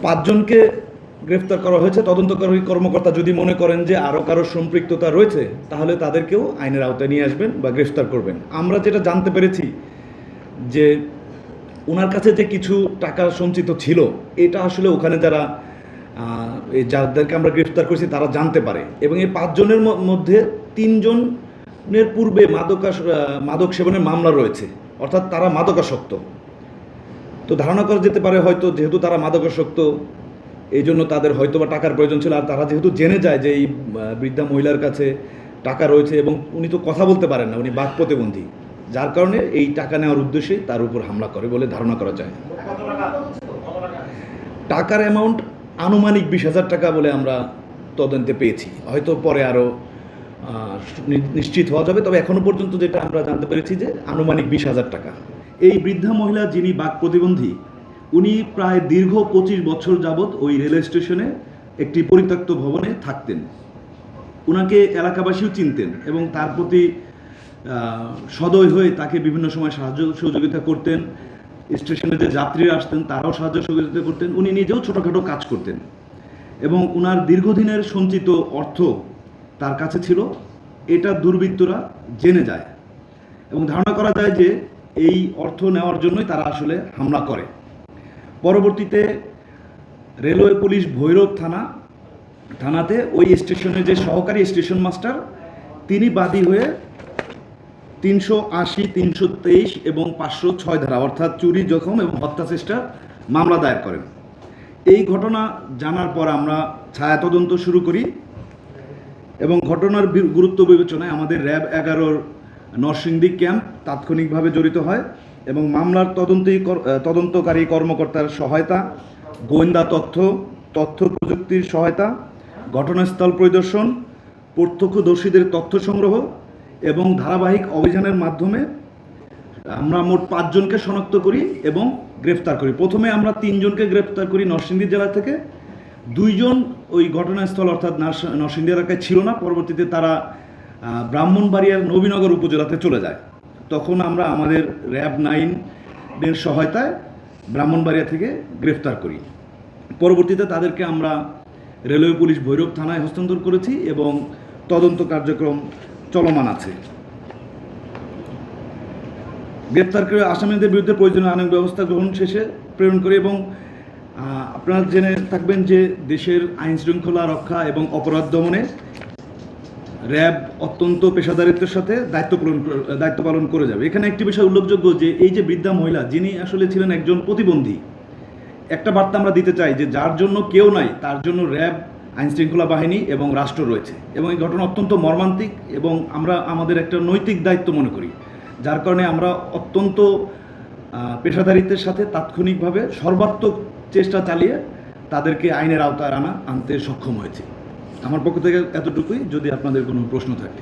পাঁচজনকে গ্রেফতার করা হয়েছে। তদন্তকারী কর্মকর্তা যদি মনে করেন যে আরও কারো সম্পৃক্ততা রয়েছে, তাহলে তাদেরকেও আইনের আওতায় নিয়ে আসবেন বা গ্রেফতার করবেন। আমরা যেটা জানতে পেরেছি যে ওনার কাছে যে কিছু টাকা সঞ্চিত ছিল, এটা আসলে ওখানে যারা যাদেরকে আমরা গ্রেফতার করেছি তারা জানতে পারে, এবং এই পাঁচজনের মধ্যে তিনজনের পূর্বে মাদক সেবনের মামলা রয়েছে, অর্থাৎ তারা মাদকাসক্ত। তো ধারণা করা যেতে পারে হয়তো যেহেতু তারা মাদকাসক্ত, এই জন্য তাদের হয়তো বা টাকার প্রয়োজন ছিল। আর তারা যেহেতু জেনে যায় যে এই বৃদ্ধা মহিলার কাছে টাকা রয়েছে এবং উনি তো কথা বলতে পারেন না, উনি বাক প্রতিবন্ধী, যার কারণে এই টাকা নেওয়ার উদ্দেশ্যে তার উপর হামলা করে বলে ধারণা করা যায়। টাকার অ্যামাউন্ট আনুমানিক 20,000 টাকা বলে আমরা তদন্তে পেয়েছি, হয়তো পরে আরও নিশ্চিত হওয়া যাবে। তবে এখনও পর্যন্ত যেটা আমরা জানতে পেরেছি যে আনুমানিক 20,000 টাকা। এই বৃদ্ধা মহিলা যিনি বাক প্রতিবন্ধী, উনি প্রায় দীর্ঘ 25 বছর যাবৎ ওই রেলওয়ে স্টেশনে একটি পরিত্যক্ত ভবনে থাকতেন। ওনাকে এলাকাবাসীও চিনতেন এবং তার প্রতি সদয় হয়ে তাকে বিভিন্ন সময় সাহায্য সহযোগিতা করতেন। স্টেশনে যে যাত্রীরা আসতেন তারাও সাহায্য সহযোগিতা করতেন। উনি নিজেও ছোটোখাটো কাজ করতেন এবং ওনার দীর্ঘদিনের সঞ্চিত অর্থ তার কাছে ছিল। এটা দুর্বৃত্তরা জেনে যায় এবং ধারণা করা যায় যে এই অর্থ নেওয়ার জন্যই তারা আসলে হামলা করে। পরবর্তীতে রেলওয়ে পুলিশ ভৈরব থানাতে ওই স্টেশনে যে সহকারী স্টেশন মাস্টার, তিনি বাদী হয়ে 380, 323 এবং 506 ধারা অর্থাৎ চুরি, জখম এবং হত্যা চেষ্টার মামলা দায়ের করেন। এই ঘটনা জানার পর আমরা ছায়া তদন্ত শুরু করি এবং ঘটনার গুরুত্ব বিবেচনায় আমাদের র্যাব 11 নরসিংদী ক্যাম্প তাৎক্ষণিকভাবে জড়িত হয় এবং মামলার তদন্তকারী কর্মকর্তার সহায়তা, গোয়েন্দা তথ্য প্রযুক্তির সহায়তা, ঘটনাস্থল পরিদর্শন, প্রত্যক্ষদর্শীদের তথ্য সংগ্রহ এবং ধারাবাহিক অভিযানের মাধ্যমে আমরা মোট 5 জনকে শনাক্ত করি এবং গ্রেফতার করি। প্রথমে আমরা 3 জনকে গ্রেফতার করি নরসিংদী জেলা থেকে। 2 জন ওই ঘটনাস্থল অর্থাৎ নরসিংদী এলাকায় ছিল না। পরবর্তীতে তারা ব্রাহ্মণবাড়িয়ার নবীনগর উপজেলাতে চলে যায়। তখন আমরা আমাদের র্যাব 9-এর সহায়তায় ব্রাহ্মণবাড়িয়া থেকে গ্রেফতার করি। পরবর্তীতে তাদেরকে আমরা রেলওয়ে পুলিশ ভৈরব থানায় হস্তান্তর করেছি এবং তদন্ত কার্যক্রম চলমান আছে। গ্রেপ্তারকৃত আসামিদের বিরুদ্ধে প্রয়োজনীয় আইনানুগ ব্যবস্থা গ্রহণ শেষে প্রেরণ করি। এবং আপনারা জেনে থাকবেন যে দেশের আইন শৃঙ্খলা রক্ষা এবং অপরাধ দমনে র্যাব অত্যন্ত পেশাদারিত্বের সাথে দায়িত্ব পালন করে যাবে। এখানে একটি বিষয় উল্লেখযোগ্য যে এই যে বৃদ্ধা মহিলা, যিনি আসলে ছিলেন একজন প্রতিবন্ধী, একটা বার্তা আমরা দিতে চাই যে যার জন্য কেউ নাই তার জন্য র্যাব, আইন শৃঙ্খলা বাহিনী এবং রাষ্ট্র রয়েছে। এবং এই ঘটনা অত্যন্ত মর্মান্তিক এবং আমরা আমাদের একটা নৈতিক দায়িত্ব মনে করি, যার কারণে আমরা অত্যন্ত পেশাদারিত্বের সাথে তাৎক্ষণিকভাবে সর্বাত্মক চেষ্টা চালিয়ে তাদেরকে আইনের আওতায় আনতে সক্ষম হয়েছে। আমার পক্ষ থেকে এতটুকুই, যদি আপনাদের কোনো প্রশ্ন থাকে।